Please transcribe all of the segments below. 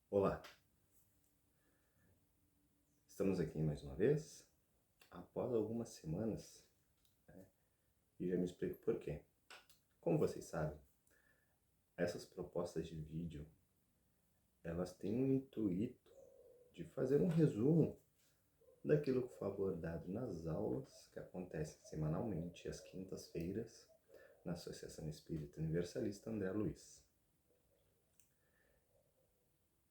Olá, estamos aqui mais uma vez, após algumas semanas, e já me explico por quê. Como vocês sabem, essas propostas de vídeo, elas têm o intuito de fazer um resumo daquilo que foi abordado nas aulas que acontecem semanalmente às quintas-feiras na Associação Espírita Universalista André Luiz.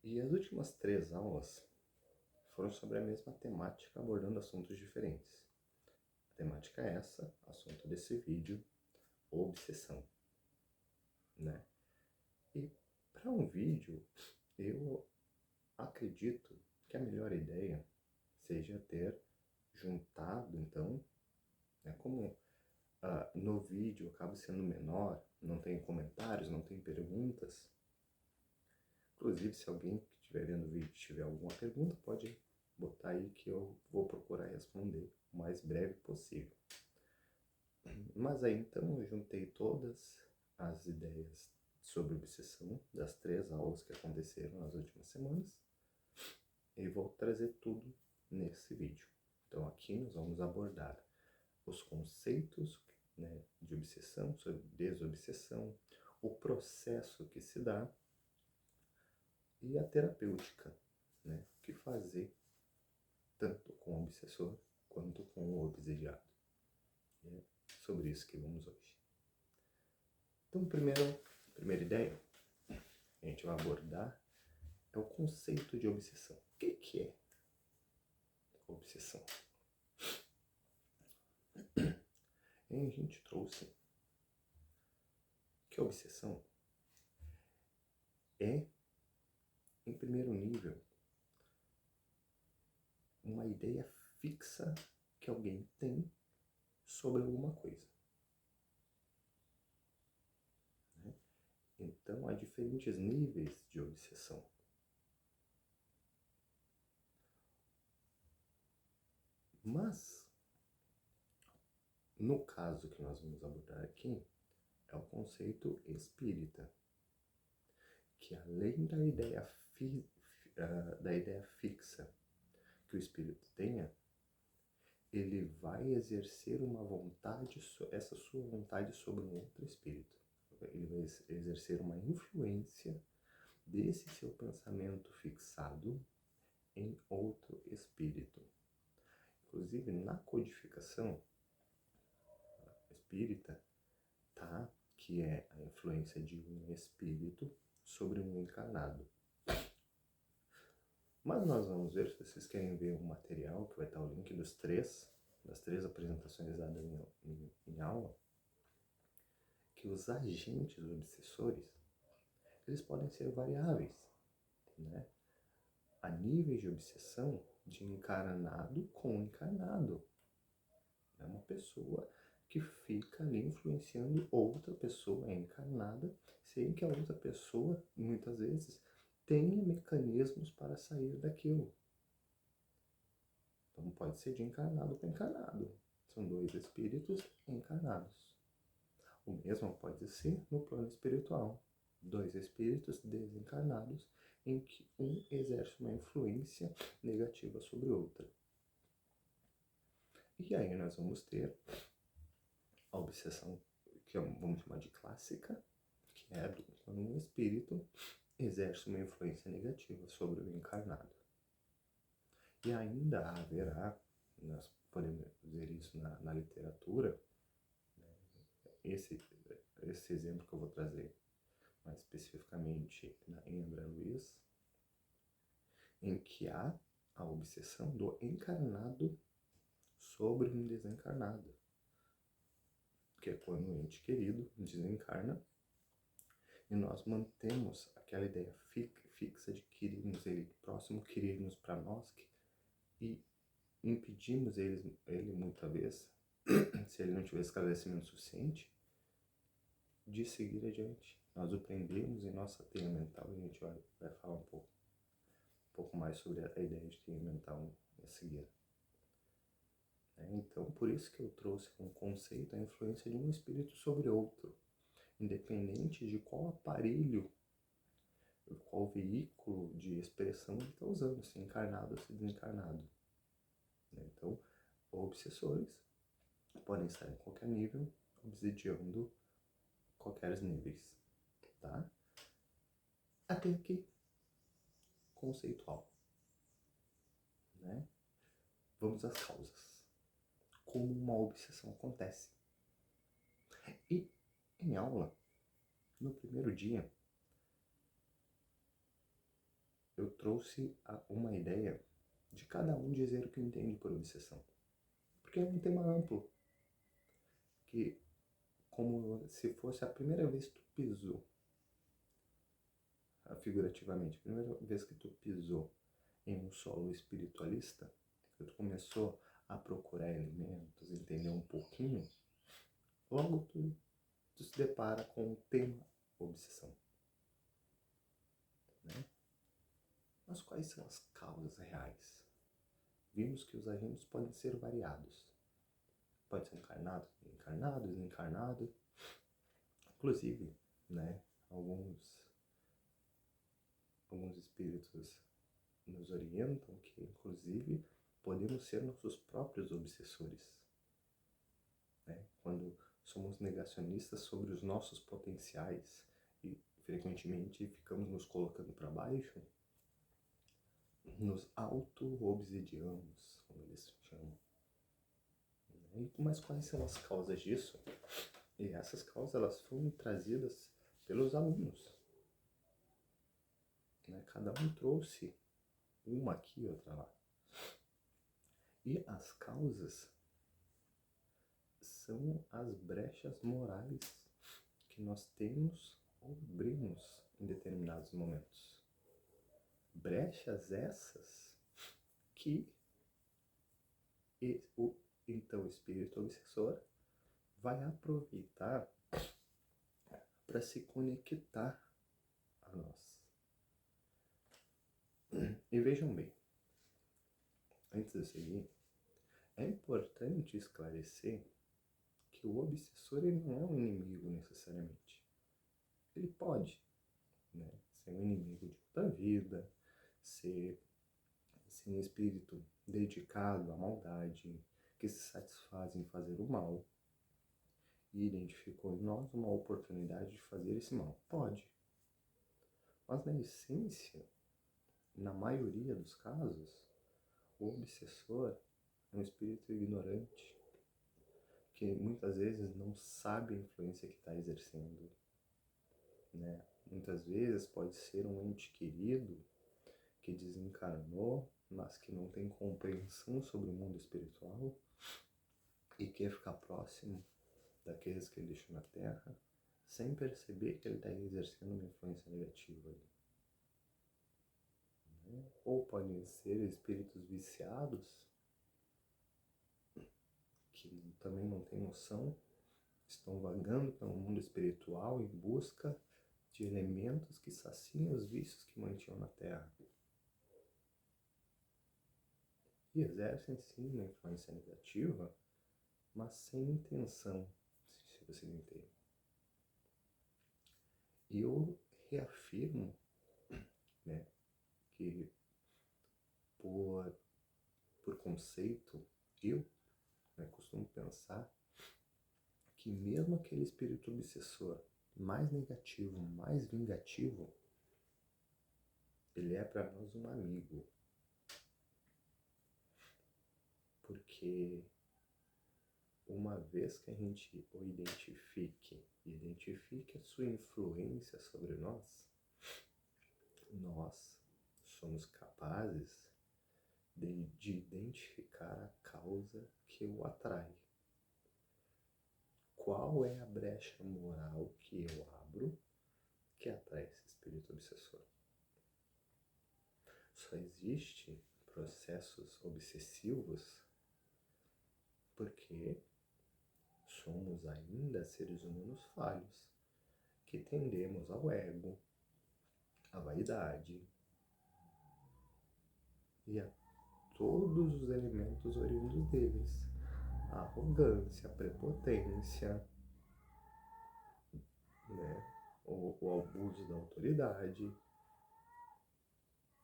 E as últimas 3 aulas foram sobre a mesma temática, abordando assuntos diferentes. A temática é essa, assunto desse vídeo, obsessão, né? E para um vídeo, eu acredito que a melhor ideia seja ter juntado, então, como no vídeo acaba sendo menor, não tem comentários, não tem perguntas. Inclusive, se alguém que estiver vendo o vídeo tiver alguma pergunta, pode botar aí que eu vou procurar responder o mais breve possível. Mas aí, então, eu juntei todas as ideias sobre obsessão das 3 aulas que aconteceram nas últimas semanas e vou trazer tudo nesse vídeo. Então aqui nós vamos abordar os conceitos, né, de obsessão, sobre desobsessão, o processo que se dá e a terapêutica, né, o que fazer tanto com o obsessor quanto com o obsediado. É sobre isso que vamos hoje. Então, primeira ideia que a gente vai abordar é o conceito de obsessão. O que é obsessão? E a gente trouxe que a obsessão é, em primeiro nível, uma ideia fixa que alguém tem sobre alguma coisa. Né? Então, há diferentes níveis de obsessão. Mas, no caso que nós vamos abordar aqui, é o conceito espírita, que além da ideia fixa que o espírito tenha, ele vai exercer uma vontade, essa sua vontade sobre um outro espírito. Ele vai exercer uma influência desse seu pensamento fixado em outro espírito. Inclusive, na codificação espírita, tá, que é a influência de um espírito sobre um encarnado. Mas nós vamos ver, se vocês querem ver o material, que vai estar o link das três apresentações dadas em aula, que os agentes obsessores, eles podem ser variáveis, né? A níveis de obsessão de encarnado com encarnado. É uma pessoa que fica ali influenciando outra pessoa encarnada, sem que a outra pessoa, muitas vezes, tenha mecanismos para sair daquilo. Então pode ser de encarnado com encarnado. São 2 espíritos encarnados. O mesmo pode ser no plano espiritual. 2 espíritos desencarnados em que um exerce uma influência negativa sobre o outro. E aí nós vamos ter a obsessão, que vamos chamar de clássica, que é quando um espírito exerce uma influência negativa sobre o encarnado. E ainda haverá, nós podemos ver isso na literatura, esse exemplo que eu vou trazer mais especificamente em André Luiz, em que há a obsessão do encarnado sobre um desencarnado, que é quando um ente querido desencarna e nós mantemos aquela ideia fixa de querirmos ele próximo, querirmos para nós, e impedimos ele muitas vezes, se ele não tiver esclarecimento suficiente, de seguir adiante. Nós o prendemos em nossa teia mental, e a gente vai falar um pouco mais sobre a ideia de teia mental a seguir. Então, por isso que eu trouxe um conceito, a influência de um espírito sobre outro, independente de qual aparelho, qual veículo de expressão ele está usando, se encarnado ou se desencarnado. Então, obsessores podem estar em qualquer nível, obsidiando qualquer níveis, tá? Até aqui, conceitual, né? Vamos às causas. Como uma obsessão acontece. E em aula, no primeiro dia, eu trouxe uma ideia de cada um dizer o que entende por obsessão. Porque é um tema amplo, que como se fosse a primeira vez que tu pisou, figurativamente, a primeira vez que tu pisou em um solo espiritualista, que tu começou a procurar elementos, entender um pouquinho, logo tu se depara com o tema obsessão. Né? Mas quais são as causas reais? Vimos que os agentes podem ser variados. Pode ser encarnado, encarnado, desencarnado. Inclusive, né, alguns espíritos nos orientam que, inclusive, podemos ser nossos próprios obsessores. Né? Quando somos negacionistas sobre os nossos potenciais e, frequentemente, ficamos nos colocando para baixo, nos auto-obsidiamos, como eles chamam. Mas quais são as causas disso? E essas causas elas foram trazidas pelos alunos. Né? Cada um trouxe uma aqui, outra lá. E as causas são as brechas morais que nós temos ou abrimos em determinados momentos. Brechas essas que então o espírito obsessor vai aproveitar para se conectar a nós. E vejam bem, antes de eu seguir, é importante esclarecer que o obsessor ele não é um inimigo necessariamente. Ele pode, né, ser um inimigo de outra vida, ser um espírito dedicado à maldade, que se satisfaz em fazer o mal e identificou em nós uma oportunidade de fazer esse mal. Pode. Mas na essência, na maioria dos casos, o obsessor é um espírito ignorante, que muitas vezes não sabe a influência que está exercendo. Né? Muitas vezes pode ser um ente querido que desencarnou, mas que não tem compreensão sobre o mundo espiritual e quer ficar próximo daqueles que ele deixou na Terra, sem perceber que ele está exercendo uma influência negativa ali. Né? Ou podem ser espíritos viciados, que também não têm noção, estão vagando pelo mundo espiritual em busca de elementos que saciam os vícios que mantinham na Terra. E exercem sim uma influência negativa, mas sem intenção, se você me entende. E eu reafirmo, né, que por conceito, eu, né, costumo pensar que mesmo aquele espírito obsessor mais negativo, mais vingativo, ele é para nós um amigo. Porque uma vez que a gente o identifique a sua influência sobre nós somos capazes de identificar a causa que o atrai. Qual é a brecha moral que eu abro que atrai esse espírito obsessor? Só existe processos obsessivos porque somos ainda seres humanos falhos, que tendemos ao ego, à vaidade e a todos os elementos oriundos deles. A arrogância, a prepotência, né? o abuso da autoridade,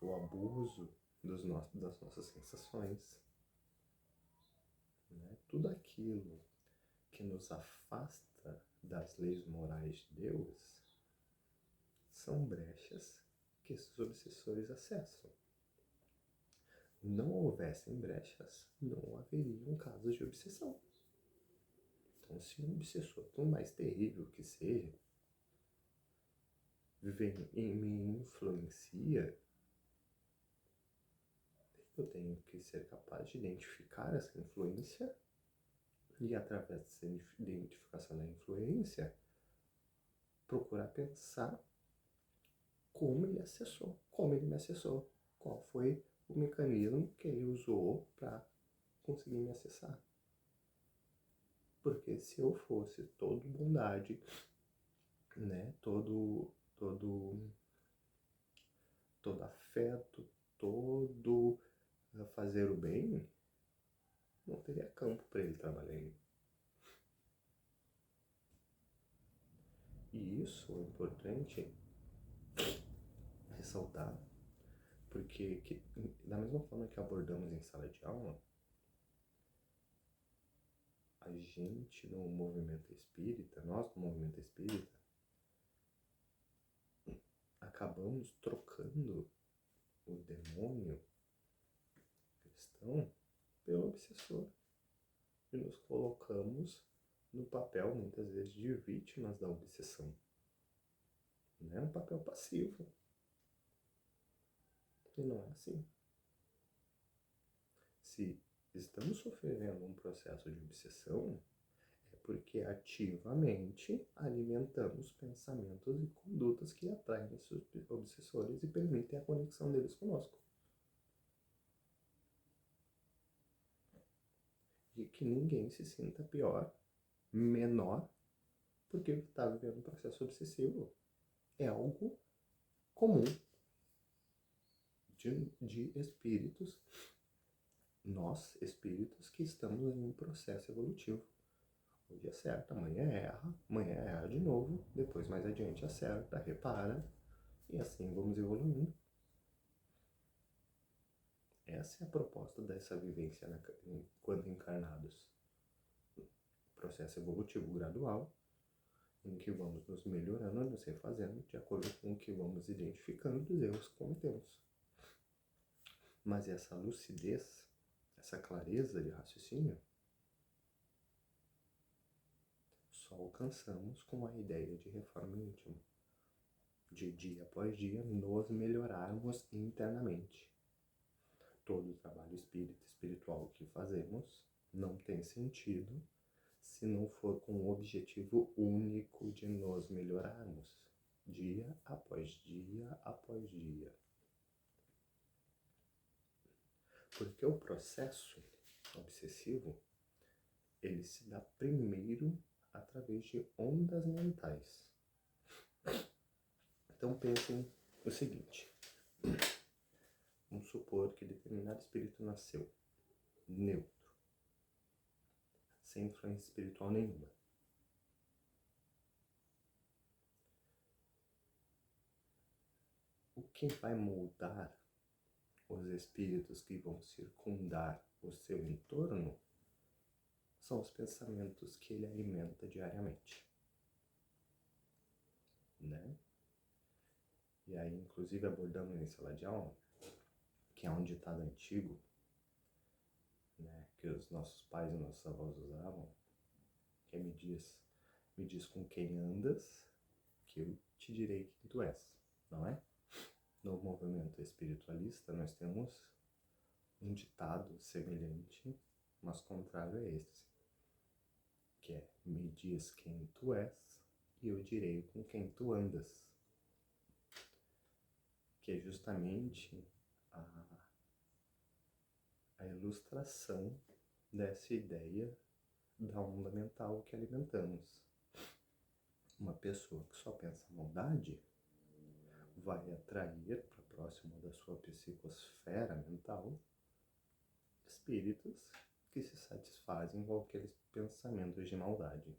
o abuso das nossas sensações, né? Tudo aquilo que nos afasta das leis morais de Deus são brechas que esses obsessores acessam. Não houvessem brechas, não haveriam casos de obsessão. Então, se um obsessor, por mais terrível que seja, vem e me influencia, eu tenho que ser capaz de identificar essa influência e, através dessa identificação da influência, procurar pensar como ele acessou, como ele me acessou, qual foi o mecanismo que ele usou para conseguir me acessar. Porque se eu fosse todo bondade, né, todo afeto, todo fazer o bem, não teria campo para ele trabalhar em mim. E isso é importante ressaltar, porque da mesma forma que abordamos em sala de aula, a gente no movimento espírita, nós no movimento espírita, acabamos trocando o demônio cristão pelo obsessor e nos colocamos no papel, muitas vezes, de vítimas da obsessão. Não é um papel passivo. E não é assim. Se estamos sofrendo um processo de obsessão, é porque ativamente alimentamos pensamentos e condutas que atraem esses obsessores e permitem a conexão deles conosco. E que ninguém se sinta pior, menor, porque está vivendo um processo obsessivo. É algo comum de espíritos, nós espíritos que estamos em um processo evolutivo. Hoje acerta, amanhã erra de novo, depois mais adiante acerta, repara, e assim vamos evoluindo. Essa é a proposta dessa vivência enquanto encarnados. Processo evolutivo gradual, em que vamos nos melhorando, nos refazendo, de acordo com o que vamos identificando dos erros que cometemos. Mas essa lucidez, essa clareza de raciocínio, só alcançamos com a ideia de reforma íntima. De dia após dia, nos melhorarmos internamente. Todo o trabalho espiritual que fazemos não tem sentido se não for com o objetivo único de nos melhorarmos, dia após dia após dia. Porque o processo obsessivo, ele se dá primeiro através de ondas mentais. Então pensem o seguinte, vamos supor que determinado espírito nasceu neutro, sem influência espiritual nenhuma. O que vai moldar os espíritos que vão circundar o seu entorno são os pensamentos que ele alimenta diariamente, né? E aí, inclusive, abordamos em sala de aula, que é um ditado antigo, né, que os nossos pais e nossos avós usavam, que é me diz com quem andas, que eu te direi quem tu és, não é? No movimento espiritualista, nós temos um ditado semelhante, mas contrário a esse, que é, me diz quem tu és, e eu direi com quem tu andas. Que é justamente a ilustração dessa ideia da onda mental que alimentamos. Uma pessoa que só pensa maldade vai atrair para próximo da sua psicosfera mental espíritos que se satisfazem com aqueles pensamentos de maldade.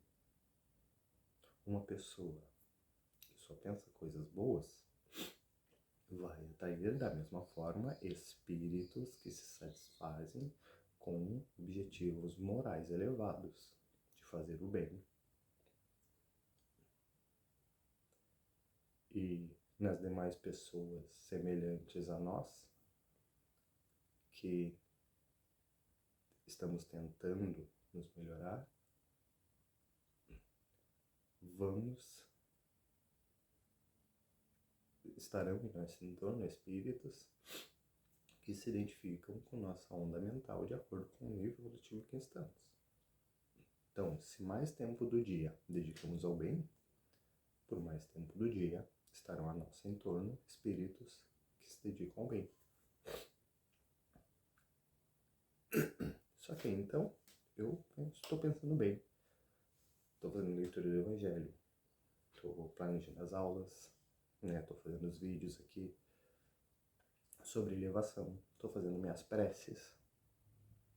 Uma pessoa que só pensa coisas boas vai atrair da mesma forma espíritos que se satisfazem com objetivos morais elevados, de fazer o bem. E nas demais pessoas semelhantes a nós, que estamos tentando nos melhorar, estarão em nosso entorno espíritos que se identificam com nossa onda mental de acordo com o nível evolutivo que estamos. Então, se mais tempo do dia dedicamos ao bem, por mais tempo do dia estarão a nosso entorno espíritos que se dedicam ao bem. Só que então, eu estou pensando bem. Estou fazendo leitura do Evangelho, estou planejando as aulas, estou fazendo os vídeos aqui sobre elevação, estou fazendo minhas preces,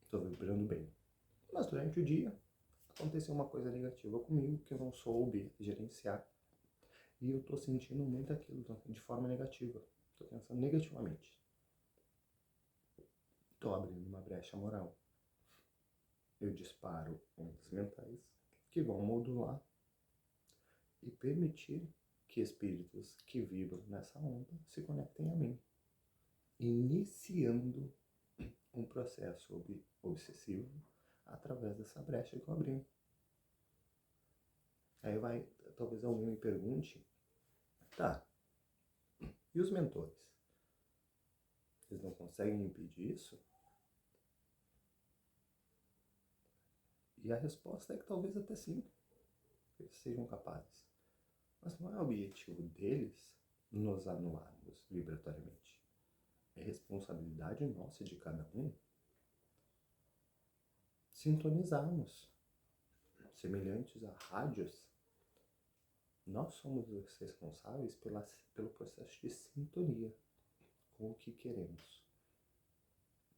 estou vibrando bem. Mas durante o dia, aconteceu uma coisa negativa comigo que eu não soube gerenciar. E eu estou sentindo muito aquilo de forma negativa. Estou pensando negativamente. Estou abrindo uma brecha moral. Eu disparo ondas mentais que vão modular e permitir que espíritos que vibram nessa onda se conectem a mim, iniciando um processo obsessivo através dessa brecha que eu abri. Aí talvez alguém me pergunte, tá, e os mentores? Eles não conseguem impedir isso? E a resposta é que talvez até sim, eles sejam capazes. Mas não é o objetivo deles nos anularmos vibratoriamente. É responsabilidade nossa de cada um sintonizarmos. Semelhantes a rádios, nós somos os responsáveis pelo processo de sintonia com o que queremos.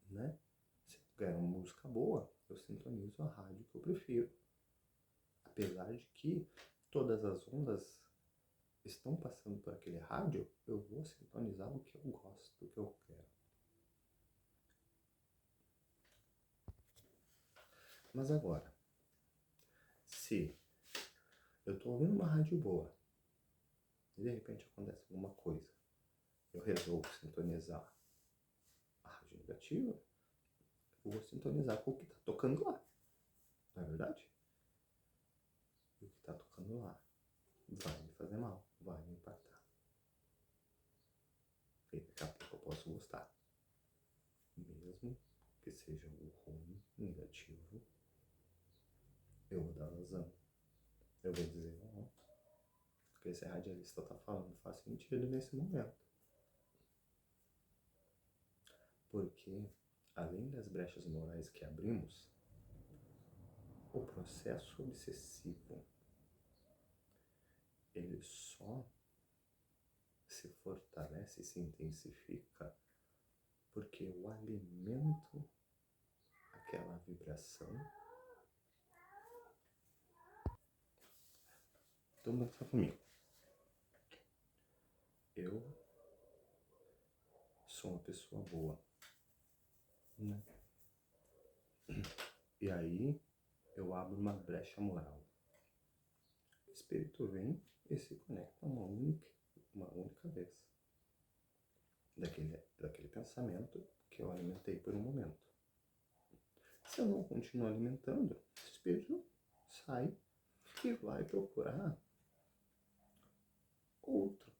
Né? Se eu quero uma música boa, eu sintonizo a rádio que eu prefiro. Apesar de que todas as ondas estão passando por aquele rádio, eu vou sintonizar o que eu gosto, o que eu quero. Mas agora, se eu estou ouvindo uma rádio boa e de repente acontece alguma coisa, eu resolvo sintonizar a rádio negativa, eu vou sintonizar com o que está tocando lá. Não é verdade? E o que está tocando lá vai me fazer mal, vai me impactar. E daqui a pouco eu posso gostar. Mesmo que seja o ruim, negativo, eu vou dar razão. Eu vou dizer, ó, o que esse radialista está falando faz sentido nesse momento. Porque, além das brechas morais que abrimos, o processo obsessivo, ele só se fortalece e se intensifica porque eu alimento aquela vibração. Então, pensa comigo. Eu sou uma pessoa boa, né? E aí eu abro uma brecha moral. O espírito vem e se conecta uma única vez daquele pensamento que eu alimentei por um momento. Se eu não continuo alimentando, o espírito sai e vai procurar outro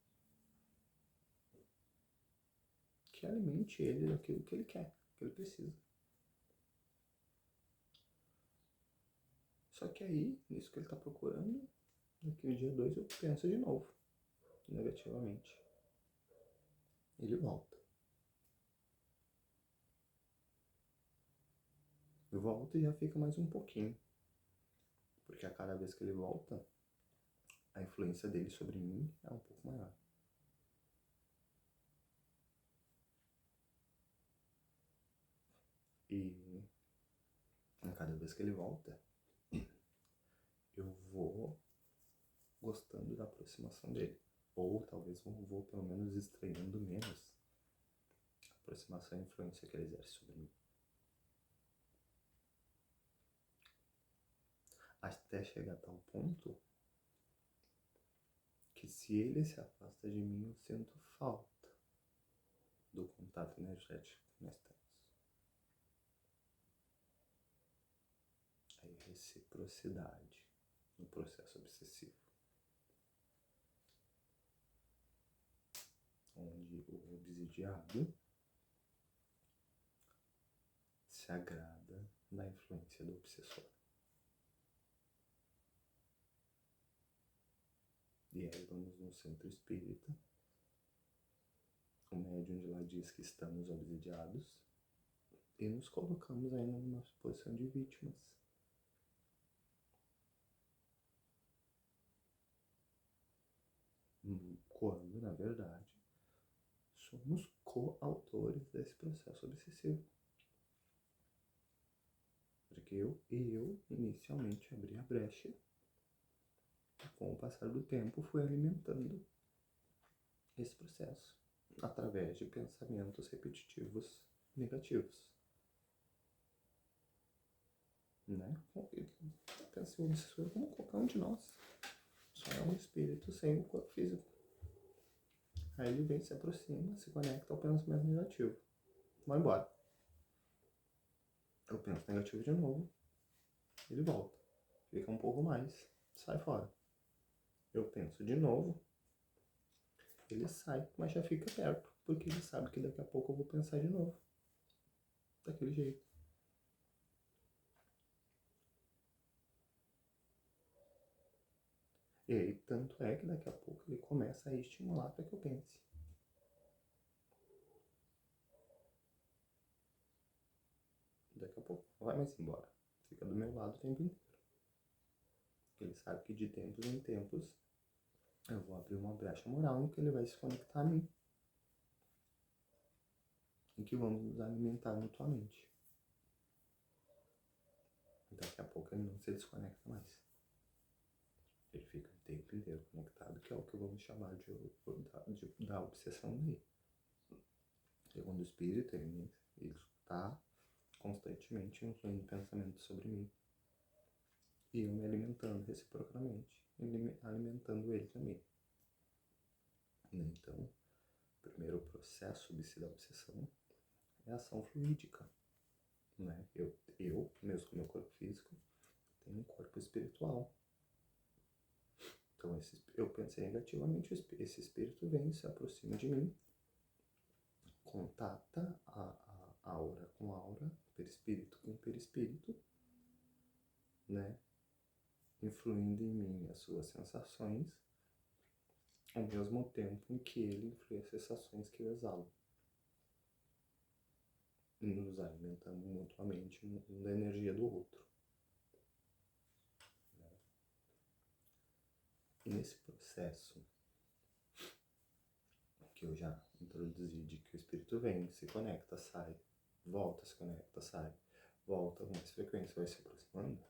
que alimente ele daquilo que ele quer, que ele precisa. Só que aí, nisso que ele está procurando, daqui o dia 2 eu penso de novo, negativamente. Ele volta. Eu volto e já fica mais um pouquinho. Porque a cada vez que ele volta, a influência dele sobre mim é um pouco maior. E a cada vez que ele volta, eu vou gostando da aproximação dele. Ou talvez vou pelo menos estranhando menos aproximação e influência que ele exerce sobre mim. Até chegar a tal ponto que se ele se afasta de mim, eu sinto falta do contato energético que nós temos. Aí, reciprocidade no processo obsessivo, onde o obsidiado se agrada da influência do obsessor. E aí vamos no centro espírita. O médium de lá diz que estamos obsidiados e nos colocamos aí numa posição de vítimas. Quando, na verdade, somos coautores desse processo obsessivo. Porque eu inicialmente abri a brecha e com o passar do tempo fui alimentando esse processo através de pensamentos repetitivos negativos. Né? Pensei o obsessor como qualquer um de nós. Só é um espírito sem o corpo físico. Aí ele vem, se aproxima, se conecta ao pensamento negativo. Vai embora. Eu penso negativo de novo. Ele volta. Fica um pouco mais. Sai fora. Eu penso de novo. Ele sai, mas já fica perto. Porque ele sabe que daqui a pouco eu vou pensar de novo. Daquele jeito. E aí, tanto é que daqui a pouco ele começa a estimular para que eu pense. Daqui a pouco não vai mais embora. Fica do meu lado o tempo inteiro. Ele sabe que de tempos em tempos eu vou abrir uma brecha moral em que ele vai se conectar a mim. Em que vamos nos alimentar mutuamente. Daqui a pouco ele não se desconecta mais. Ele fica o tempo inteiro conectado, que é o que vamos chamar da obsessão dele. Segundo o espírito, ele está constantemente influindo pensamentos sobre mim. E eu me alimentando reciprocamente, alimentando ele também. Então, o primeiro processo da obsessão é a ação fluídica. Né? Eu, mesmo com o meu corpo físico, tenho um corpo espiritual. Então, eu pensei negativamente, esse espírito vem, se aproxima de mim, contata a aura com aura, perispírito com perispírito, né? Influindo em mim as suas sensações, ao mesmo tempo em que ele influi as sensações que eu exalo. Nos alimentando mutuamente um da energia do outro. Né? E nesse processo que eu já introduzi de que o espírito vem, se conecta, sai, volta, se conecta, sai, volta, com mais frequência vai se aproximando.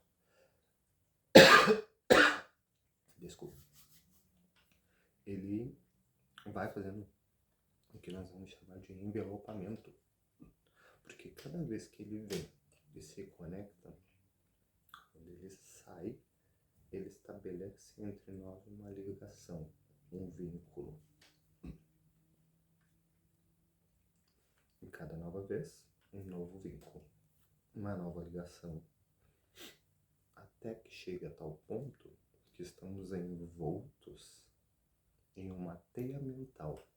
Desculpa. Ele vai fazendo o que nós vamos chamar de envelopamento. Porque cada vez que ele vem e se conecta, quando ele sai, ele estabelece entre nós uma ligação, um vínculo. Em cada nova vez, um novo vínculo, uma nova ligação. Até que chega a tal ponto que estamos envoltos em uma teia mental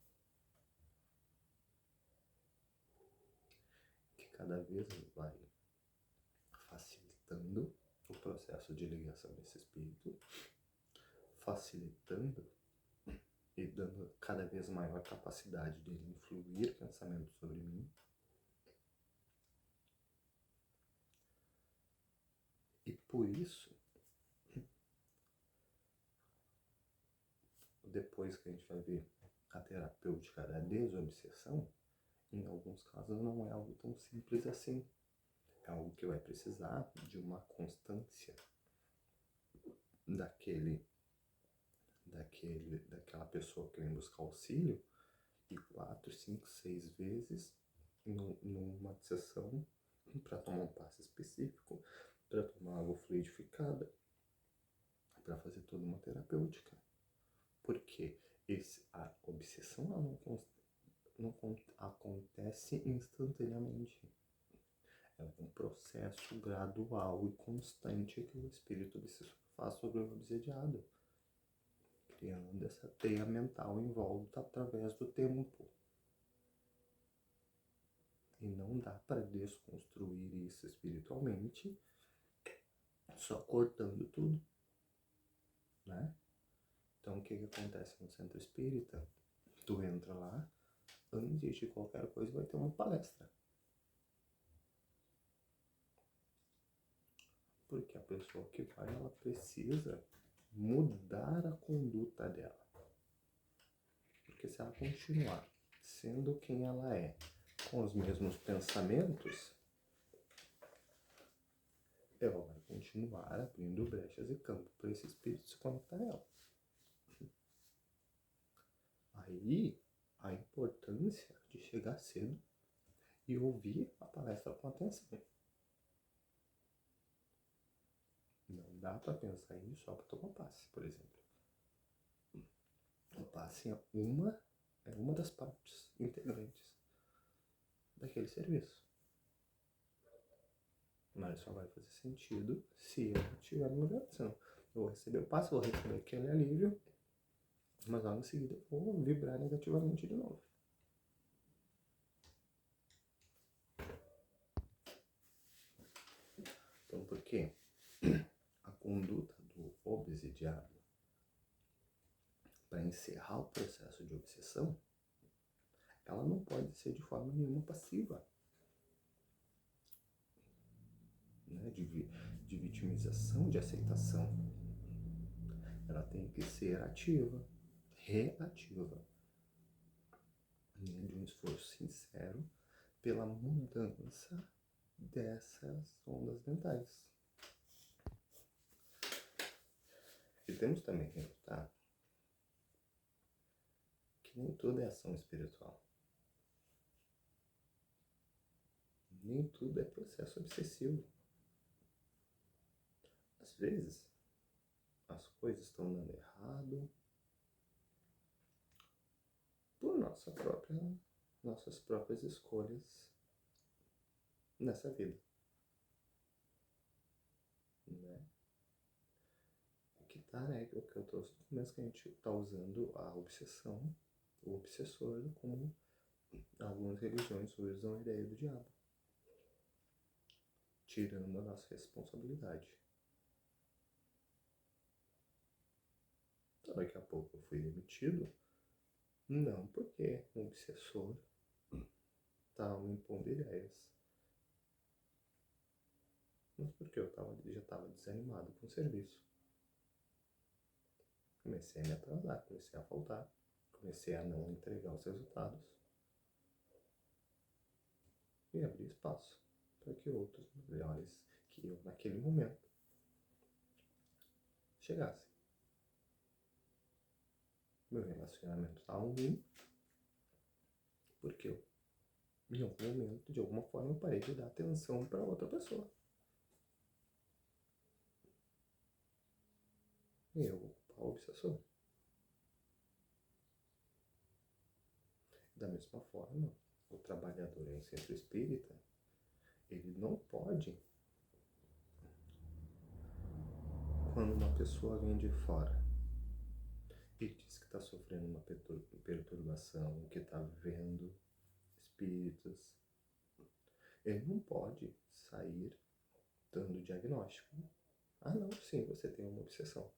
que cada vez vai facilitando o processo de ligação desse espírito, facilitando e dando cada vez maior capacidade dele influir pensamentos sobre mim. E por isso, depois que a gente vai ver a terapêutica da desobsessão, em alguns casos não é algo tão simples assim. É algo que vai precisar de uma constância daquela pessoa que vem buscar auxílio, e 4, 5, 6 vezes numa sessão para tomar um passe específico, para tomar água fluidificada, para fazer toda uma terapêutica. Porque a obsessão ela não acontece instantaneamente. É um processo gradual e constante que o espírito obsessor faz sobre o obsediado, criando essa teia mental em volta através do tempo. E não dá para desconstruir isso espiritualmente só cortando tudo, né? Então, o que acontece no centro espírita? Tu entra lá, antes de qualquer coisa vai ter uma palestra. Porque a pessoa que vai, ela precisa mudar a conduta dela. Porque se ela continuar sendo quem ela é, com os mesmos pensamentos, ela vai continuar abrindo brechas e campo para esse espírito se conectar a ela. Aí, a importância de chegar cedo e ouvir a palestra com atenção. Não dá para pensar em ir só para tomar passe, por exemplo. O passe é uma das partes integrantes daquele serviço. Mas só vai fazer sentido se eu estiver no lugar. Senão eu vou receber o passe, vou receber aquele alívio, mas logo em seguida eu vou vibrar negativamente de novo. Então, por quê? A conduta do obsediado para encerrar o processo de obsessão, ela não pode ser de forma nenhuma passiva, né? De vitimização, de aceitação. Ela tem que ser ativa, reativa, né? De um esforço sincero pela mudança dessas ondas mentais. E temos também que notar que nem tudo é ação espiritual. Nem tudo é processo obsessivo. Às vezes, as coisas estão dando errado por nossas próprias escolhas nessa vida. Né? Que tá, né? O que eu trouxe no começo, que a gente está usando a obsessão, o obsessor, como algumas religiões usam a ideia do diabo, tirando a nossa responsabilidade. Então, daqui a pouco eu fui demitido, não porque um obsessor estava me impondo ideias, mas porque eu já estava desanimado com o serviço. Comecei a me atrasar, comecei a faltar, comecei a não entregar os resultados e abrir espaço para que outros melhores que eu naquele momento chegassem. Meu relacionamento estava ruim porque eu, em algum momento, de alguma forma, eu parei de dar atenção para outra pessoa. E eu vou ocupar o obsessor. Da mesma forma, o trabalhador em centro espírita, ele não pode, quando uma pessoa vem de fora e diz que está sofrendo uma perturbação, que está vendo espíritos, ele não pode sair dando diagnóstico. Ah, não, sim, você tem uma obsessão.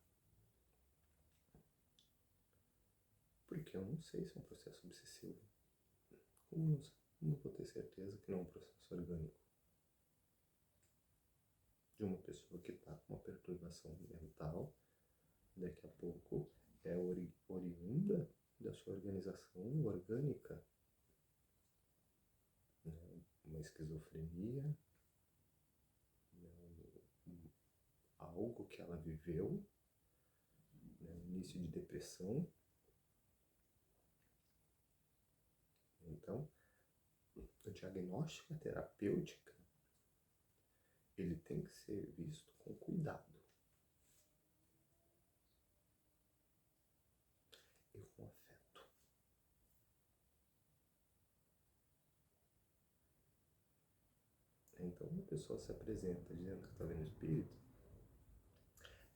Porque eu não sei se é um processo obsessivo. Como não vou ter certeza que não é um processo orgânico? De uma pessoa que está com uma perturbação mental, daqui a pouco é oriunda da sua organização orgânica, né? Uma esquizofrenia, né? Algo que ela viveu, né? Início de depressão. Então, O diagnóstico terapêutica, ele tem que ser visto com cuidado e com afeto. Então, uma pessoa se apresenta dizendo que está vendo espírito,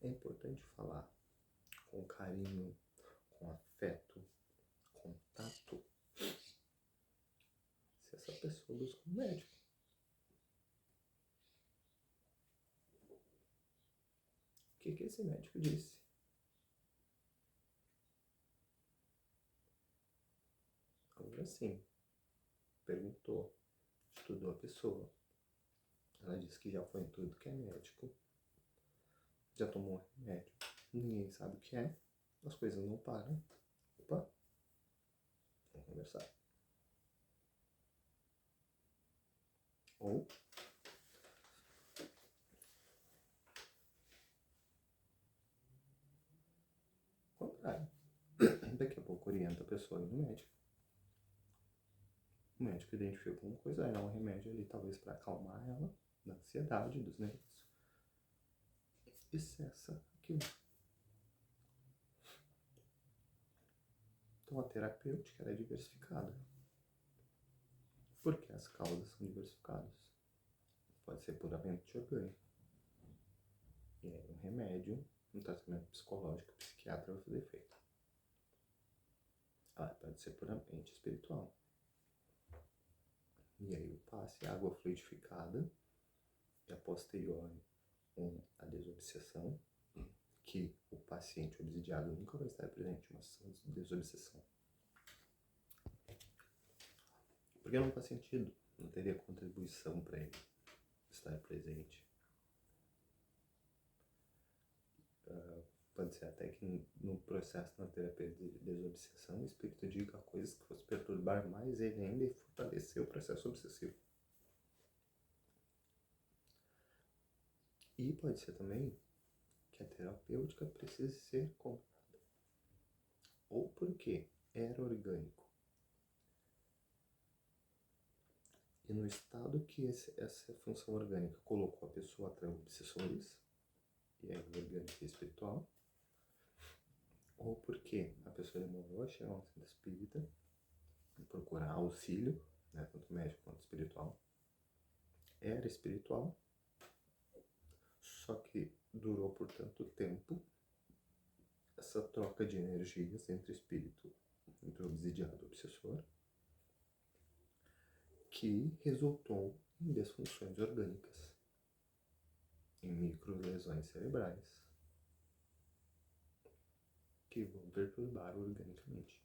é importante falar com carinho, com afeto, com tato, se essa pessoa busca um médico. O que esse médico disse? Agora sim, perguntou, estudou a pessoa. Ela disse que já foi em tudo que é médico, já tomou remédio, ninguém sabe o que é, as coisas não param. Opa, vamos conversar. Ou contrário, daqui a pouco orienta a pessoa a ir no médico. O médico identifica alguma coisa, é um remédio ali talvez para acalmar ela da ansiedade, dos nervos. E cessa aquilo. Então a terapêutica ela é diversificada. Porque as causas são diversificadas. Pode ser puramente orgânico. E aí um remédio, um tratamento psicológico, psiquiatra vai fazer efeito. Pode ser puramente espiritual. E aí o passe, a água fluidificada, e a posteriori a desobsessão, que o paciente obsidiado nunca vai estar presente, mas desobsessão. Porque não faz sentido, não teria contribuição para ele estar presente. Pode ser até que no processo, na terapia de desobsessão, o espírito diga coisas que fosse perturbar mais ele ainda e fortalecer o processo obsessivo. E pode ser também que a terapêutica precise ser comprada. Ou porque era orgânico. E no estado que essa função orgânica colocou a pessoa atrás de obsessores, e é orgânico e espiritual, ou porque a pessoa demorou a chegar a um centro espírita e procurar auxílio, né, tanto médico quanto espiritual, era espiritual, só que durou por tanto tempo essa troca de energias entre espírito, entre o obsidiado e o obsessor, que resultou em disfunções orgânicas, em microlesões cerebrais, que vão perturbar organicamente.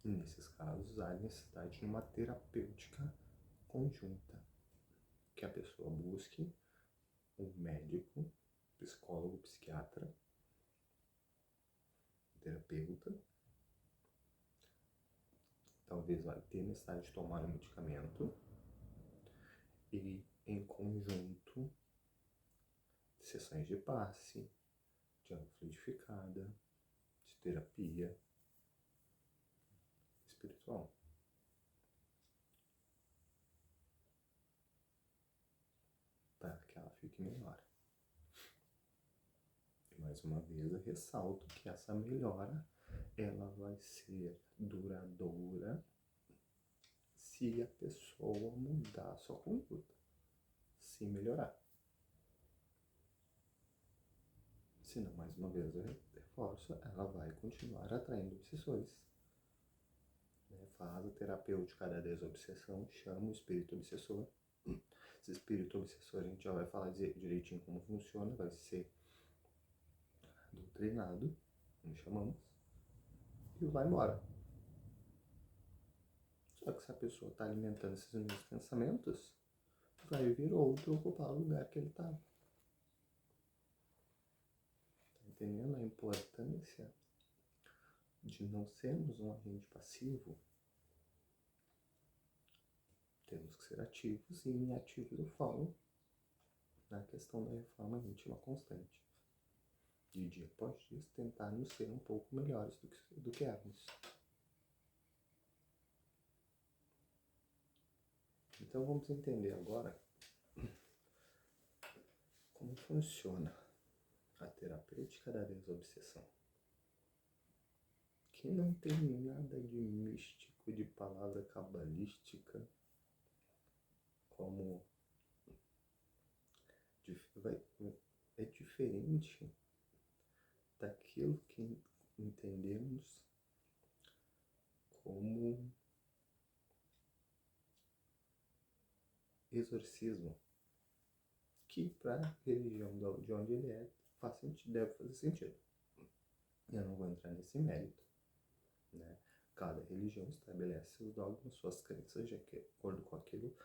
E nesses casos, há necessidade de uma terapêutica conjunta, que a pessoa busque um médico, psicólogo, psiquiatra, terapeuta, talvez vai ter necessidade de tomar um medicamento e, em conjunto, sessões de passe, de água fluidificada, de terapia espiritual. Para que ela fique melhor. E mais uma vez eu ressalto que essa melhora ela vai ser duradoura se a pessoa mudar a sua conduta, se melhorar. Senão, mais uma vez eu reforço, ela vai continuar atraindo obsessores. Faz a terapêutica da desobsessão, chama o espírito obsessor. Esse espírito obsessor a gente já vai falar direitinho como funciona, vai ser doutrinado, como chamamos, e vai embora. Só que se a pessoa está alimentando esses mesmos pensamentos, vai vir outro ocupar o lugar que ele estava. Tá entendendo a importância de não sermos um agente passivo? Temos que ser ativos, e inativos eu falo na questão da reforma íntima constante. De dia após dia, tentarmos ser um pouco melhores do que éramos. Então vamos entender agora como funciona a terapêutica da desobsessão, que não tem nada de místico, de palavra cabalística, como é diferente daquilo que entendemos como exorcismo, que para a religião de onde ele é, deve fazer sentido. Eu não vou entrar nesse mérito, né? Cada religião estabelece seus dogmas, suas crenças, de acordo com aquilo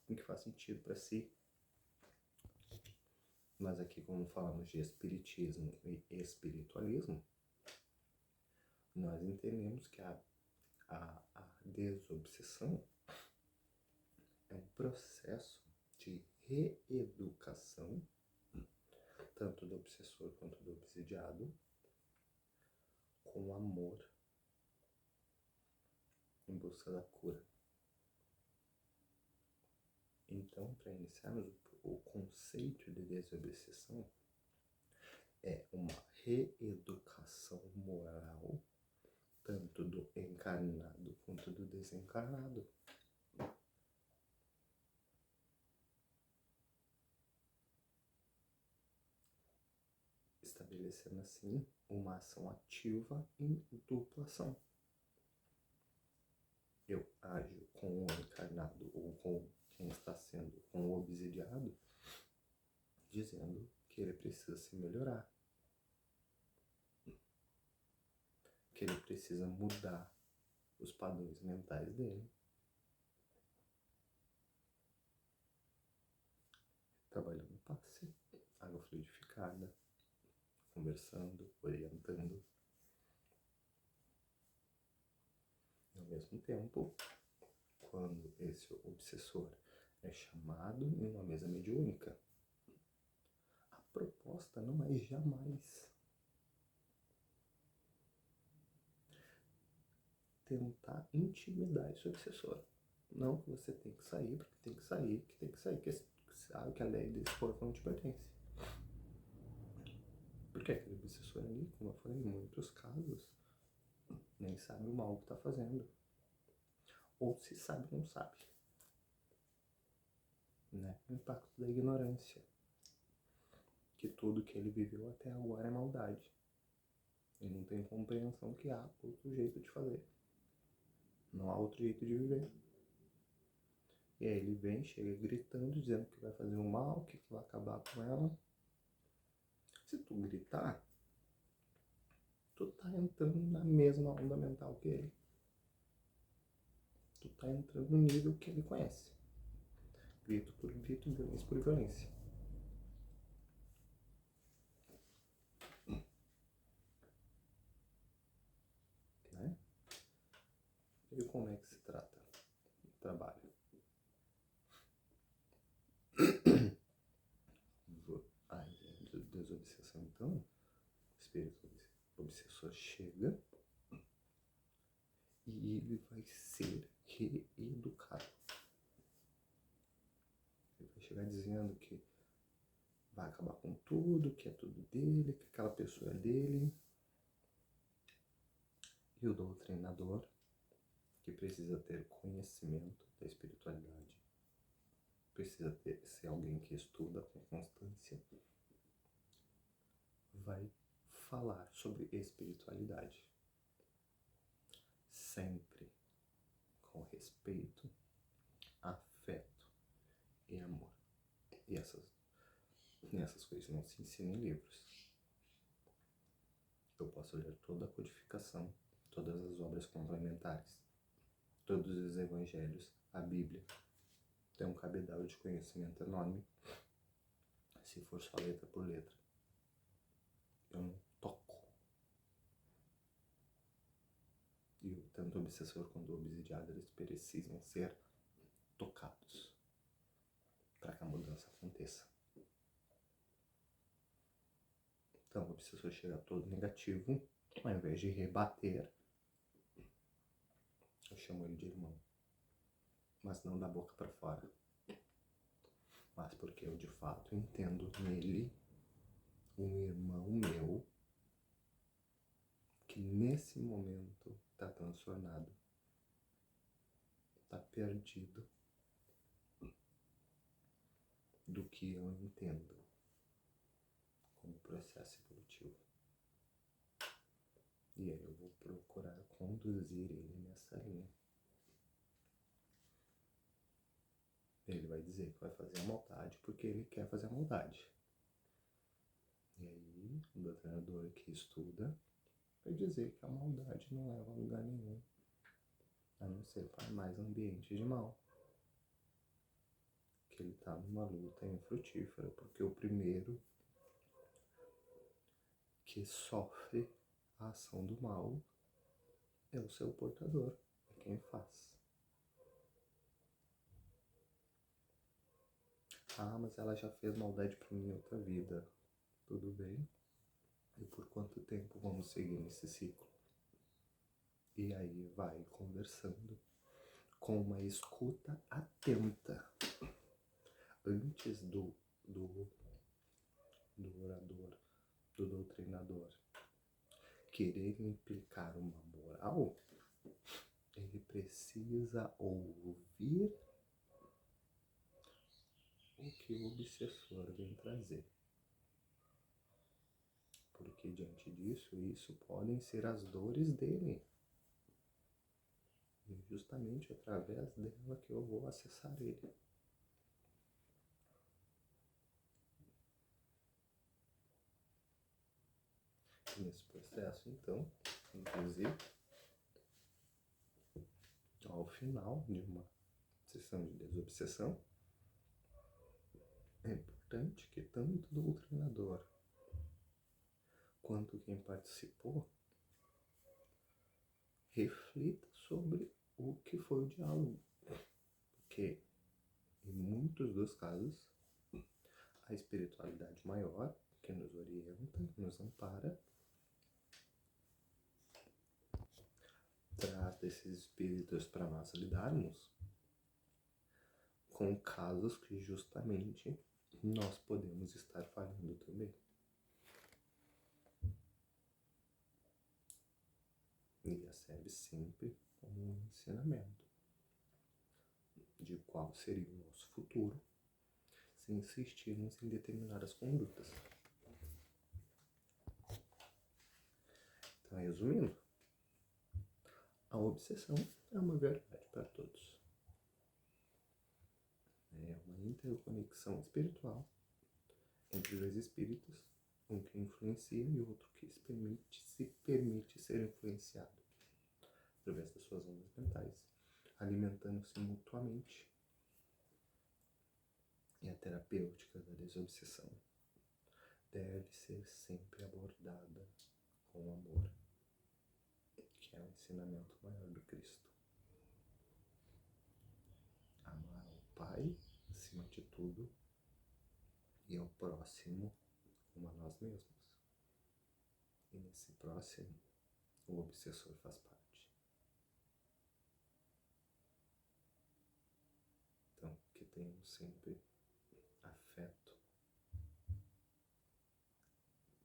com que faz sentido para si. Mas aqui, como falamos de espiritismo e espiritualismo, nós entendemos que a desobsessão é um processo de reeducação, tanto do obsessor quanto do obsidiado, com amor, em busca da cura. Então, para iniciarmos, o conceito de desobsessão é uma reeducação moral, tanto do encarnado quanto do desencarnado. Estabelecendo assim uma ação ativa em dupla ação. Eu ajo com o encarnado ou com quem está sendo com o obsidiado, dizendo que ele precisa se melhorar, que ele precisa mudar os padrões mentais dele. Trabalhando passe, água fluidificada, conversando, orientando. E ao mesmo tempo, quando esse obsessor é chamado em uma mesa mediúnica, a proposta não é jamais tentar intimidar esse obsessor. Não que você tem que sair, porque tem que sair, que sabe que a lei desse corpo não te pertence. Porque aquele obsessor ali, como eu falei, em muitos casos, nem sabe o mal que está fazendo. Ou se sabe, não sabe. Né? O impacto da ignorância. Que tudo que ele viveu até agora é maldade. Ele não tem compreensão que há outro jeito de fazer. Não há outro jeito de viver. E aí ele vem, chega gritando, dizendo que vai fazer um mal, que vai acabar com ela. Se tu gritar, tu tá entrando na mesma onda mental que ele. Tu tá entrando no nível que ele conhece. Grito por grito, violência por violência. Né? E como é que se trata o trabalho? A desobsessão, então, o espírito obsessor chega e ele vai ser reeducado. Ele vai chegar dizendo que vai acabar com tudo, que é tudo dele, que aquela pessoa é dele. E o doutrinador, que precisa ter conhecimento da espiritualidade, precisa ser alguém que estuda com constância, vai falar sobre espiritualidade. Sempre com respeito, afeto e amor. E essas coisas não se ensinam em livros. Eu posso ler toda a codificação, todas as obras complementares, todos os evangelhos, a Bíblia. Tem um cabedal de conhecimento enorme, se for só letra por letra. Eu não toco. E tanto o obsessor quanto o obsidiado, eles precisam ser tocados para que a mudança aconteça. Então o obsessor chega todo negativo, ao invés de rebater, eu chamo ele de irmão. mas não da boca para fora. Mas porque eu de fato entendo nele um irmão meu que nesse momento está transtornado, está perdido do que eu entendo como processo evolutivo. E aí eu vou procurar conduzir ele nessa linha. Ele vai dizer que vai fazer a maldade porque ele quer fazer a maldade. E aí o doutrinador que estuda vai dizer que a maldade não leva a lugar nenhum, a não ser para mais ambiente de mal. Que ele está numa luta infrutífera, porque o primeiro que sofre a ação do mal é o seu portador, é quem faz. Ah, mas ela já fez maldade para mim em outra vida. Tudo bem? E por quanto tempo vamos seguir nesse ciclo? E aí vai conversando com uma escuta atenta antes do orador, do doutrinador querer implicar uma moral. Ele precisa ouvir o que o obsessor vem trazer. Porque diante disso, isso podem ser as dores dele. E justamente através dela que eu vou acessar ele. E nesse processo, então, inclusive, ao final de uma sessão de desobsessão, é importante que tanto o doutrinador quanto quem participou reflita sobre o que foi o diálogo. Porque, em muitos dos casos, a espiritualidade maior, que nos orienta, nos ampara, traz desses espíritos para nós lidarmos com casos que justamente nós podemos estar falhando também. E serve sempre como um ensinamento de qual seria o nosso futuro se insistirmos em determinadas condutas. Então, resumindo, a obsessão é uma verdade para todos. É uma interconexão espiritual entre dois espíritos, um que influencia e o outro que se permite ser influenciado através das suas ondas mentais, alimentando-se mutuamente. E a terapêutica da desobsessão deve ser sempre abordada com amor, que é o ensinamento maior do Cristo. Amar ao Pai acima de tudo e ao próximo como a nós mesmos. E nesse próximo, o obsessor faz parte. Então, que tenhamos sempre afeto,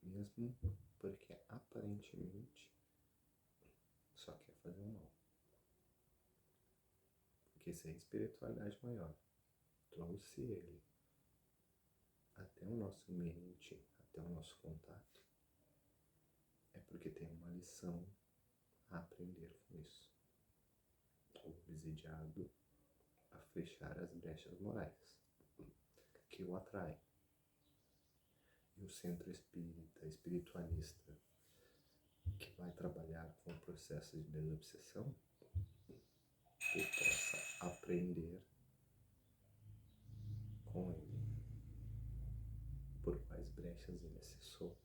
mesmo porque aparentemente só quer fazer o mal. Porque se a espiritualidade maior trouxe ele até o nosso ambiente, até o nosso contato, é porque tem uma lição a aprender com isso. O obsidiado a fechar as brechas morais que o atrai. E o centro espírita, espiritualista, que vai trabalhar com o processo de desobsessão, que possa aprender com ele por quais brechas ele acessou,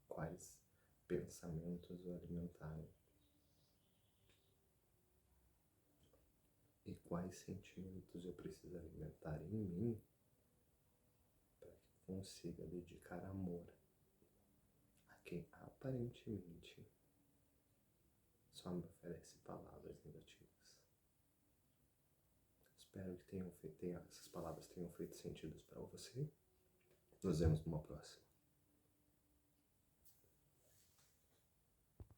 quais pensamentos o alimentaram e quais sentimentos eu preciso alimentar em mim para que consiga dedicar amor a quem aparentemente só me oferece palavras negativas. Espero que essas palavras tenham feito sentido para você. Nos vemos numa próxima.